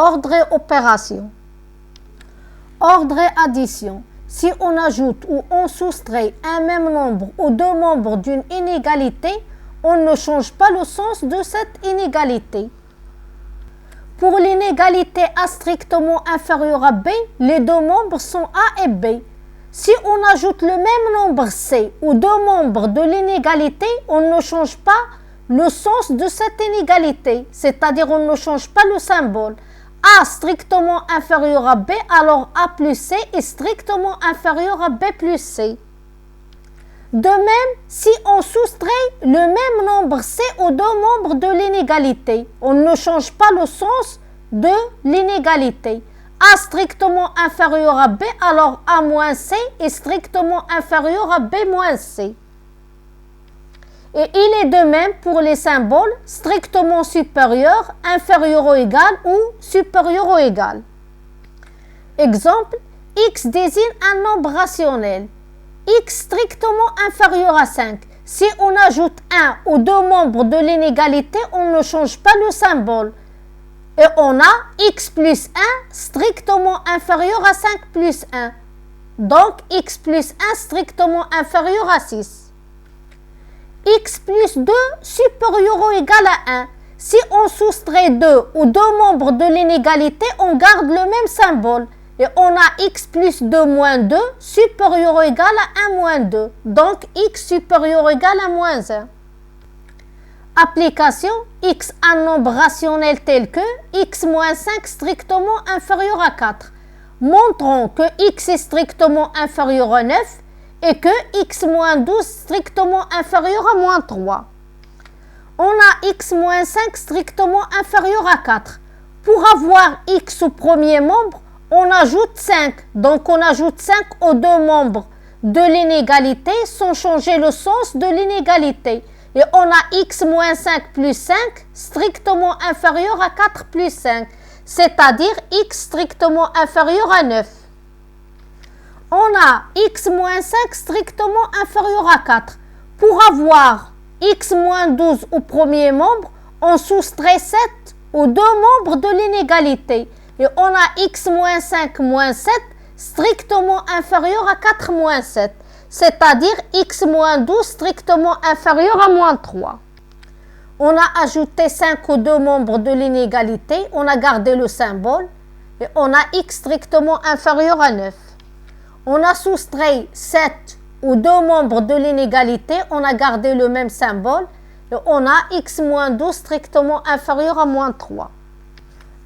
Ordre et opération. Ordre et addition. Si on ajoute ou on soustrait un même nombre ou deux membres d'une inégalité, on ne change pas le sens de cette inégalité. Pour l'inégalité A strictement inférieure à B, les deux membres sont A et B. Si on ajoute le même nombre C ou deux membres de l'inégalité, on ne change pas le sens de cette inégalité, c'est-à-dire on ne change pas le symbole. A strictement inférieur à B, alors A plus C est strictement inférieur à B plus C. De même, si on soustrait le même nombre C aux deux membres de l'inégalité, on ne change pas le sens de l'inégalité. A strictement inférieur à B, alors A moins C est strictement inférieur à B moins C. Et il est de même pour les symboles strictement supérieur, inférieur ou égal ou supérieur ou égal. Exemple, x désigne un nombre rationnel. X strictement inférieur à 5. Si on ajoute un ou deux membres de l'inégalité, on ne change pas le symbole. Et on a x plus 1 strictement inférieur à 5 plus 1. Donc x plus 1 strictement inférieur à 6. X plus 2 supérieur ou égal à 1. Si on soustrait 2 ou deux membres de l'inégalité, on garde le même symbole. Et on a x plus 2 moins 2 supérieur ou égal à 1 moins 2. Donc x supérieur ou égal à moins 1. Application, x un nombre rationnel tel que x moins 5 strictement inférieur à 4. Montrons que x est strictement inférieur à 9 et que x moins 12 strictement inférieur à moins 3. On a x moins 5 strictement inférieur à 4. Pour avoir x au premier membre, on ajoute 5. Donc on ajoute 5 aux deux membres de l'inégalité sans changer le sens de l'inégalité. Et on a x moins 5 plus 5 strictement inférieur à 4 plus 5. C'est-à-dire x strictement inférieur à 9. On a x moins 5 strictement inférieur à 4. Pour avoir x moins 12 au premier membre, on soustrait 7 aux deux membres de l'inégalité. Et on a x moins 5 moins 7 strictement inférieur à 4 moins 7. C'est-à-dire x moins 12 strictement inférieur à moins 3. On a ajouté 5 aux deux membres de l'inégalité, on a gardé le symbole, et on a x strictement inférieur à 9. On a soustrait 7 aux deux membres de l'inégalité, on a gardé le même symbole, et on a x moins 12 strictement inférieur à moins 3.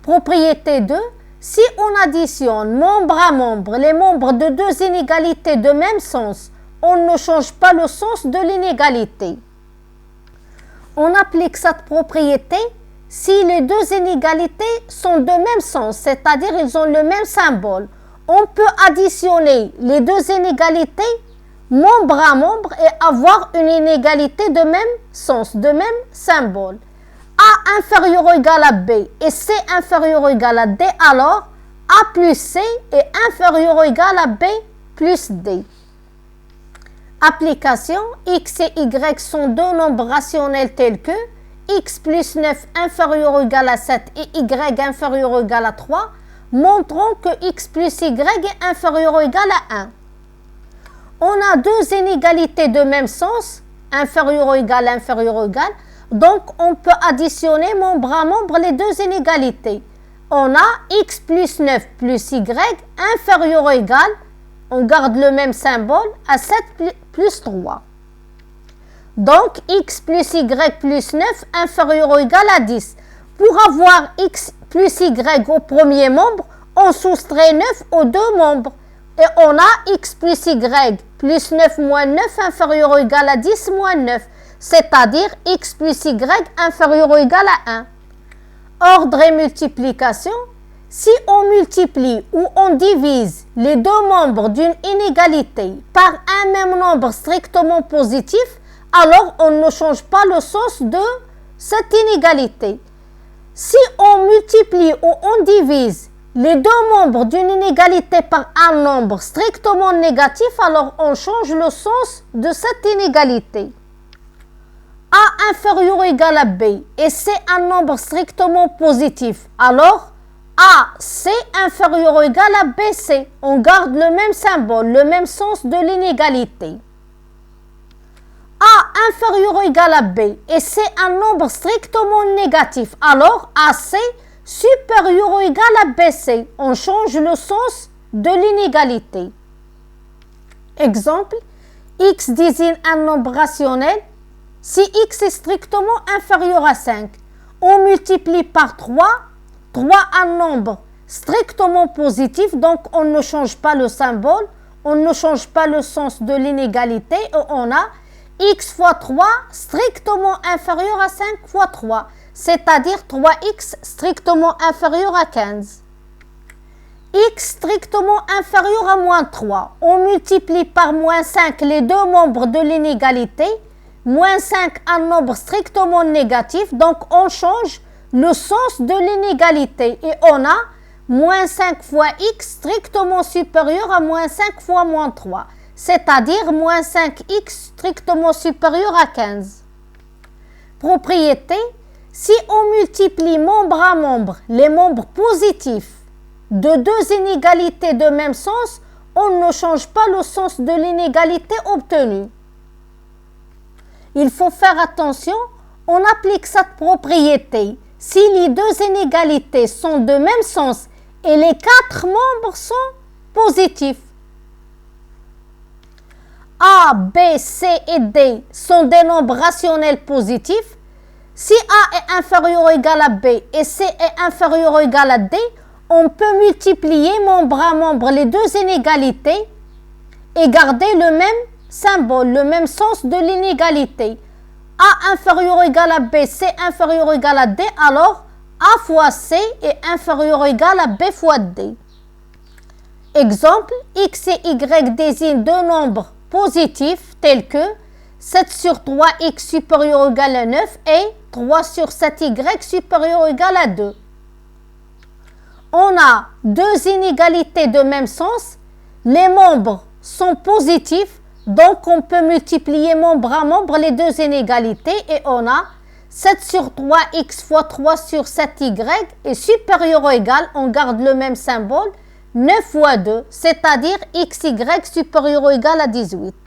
Propriété 2, si on additionne membre à membre les membres de deux inégalités de même sens, on ne change pas le sens de l'inégalité. On applique cette propriété si les deux inégalités sont de même sens, c'est-à-dire ils ont le même symbole. On peut additionner les deux inégalités membre à membre et avoir une inégalité de même sens, de même symbole. A inférieur ou égal à B et C inférieur ou égal à D, alors A plus C est inférieur ou égal à B plus D. Application, x et y sont deux nombres rationnels tels que x plus 9 inférieur ou égal à 7 et y inférieur ou égal à 3. Montrons que x plus y est inférieur ou égal à 1. On a deux inégalités de même sens, inférieur ou égal, donc on peut additionner membre à membre les deux inégalités. On a x plus 9 plus y inférieur ou égal, on garde le même symbole, à 7 plus 3. Donc x plus y plus 9 inférieur ou égal à 10. Pour avoir x plus y au premier membre, on soustrait 9 aux deux membres. Et on a x plus y plus 9 moins 9 inférieur ou égal à 10 moins 9. C'est-à-dire x plus y inférieur ou égal à 1. Ordre et multiplication. Si on multiplie ou on divise les deux membres d'une inégalité par un même nombre strictement positif, alors on ne change pas le sens de cette inégalité. Si on multiplie ou on divise les deux membres d'une inégalité par un nombre strictement négatif, alors on change le sens de cette inégalité. A inférieur ou égal à B et c'est un nombre strictement positif, alors AC inférieur ou égal à BC. On garde le même symbole, le même sens de l'inégalité. A inférieur ou égal à B et c'est un nombre strictement négatif. Alors AC supérieur ou égal à BC. On change le sens de l'inégalité. Exemple, x désigne un nombre rationnel si x est strictement inférieur à 5. On multiplie par 3 un nombre strictement positif, donc on ne change pas le symbole, on ne change pas le sens de l'inégalité et on a x fois 3 strictement inférieur à 5 fois 3, c'est-à-dire 3x strictement inférieur à 15. X strictement inférieur à moins 3. On multiplie par moins 5 les deux membres de l'inégalité. Moins 5, un nombre strictement négatif, donc on change le sens de l'inégalité. Et on a moins 5 fois x strictement supérieur à moins 5 fois moins 3. C'est-à-dire moins 5x strictement supérieur à 15. Propriété, si on multiplie membre à membre les membres positifs de deux inégalités de même sens, on ne change pas le sens de l'inégalité obtenue. Il faut faire attention, on applique cette propriété si les deux inégalités sont de même sens et les quatre membres sont positifs. A, B, C et D sont des nombres rationnels positifs. Si A est inférieur ou égal à B et C est inférieur ou égal à D, on peut multiplier membre à membre les deux inégalités et garder le même symbole, le même sens de l'inégalité. A inférieur ou égal à B, C inférieur ou égal à D, alors A fois C est inférieur ou égal à B fois D. Exemple, x et y désignent deux nombres positifs tels que 7 sur 3x supérieur ou égal à 9 et 3 sur 7y supérieur ou égal à 2. On a deux inégalités de même sens, les membres sont positifs, donc on peut multiplier membre à membre les deux inégalités et on a 7 sur 3x fois 3 sur 7y est supérieur ou égal, on garde le même symbole, 9 fois 2, c'est-à-dire xy supérieur ou égal à 18.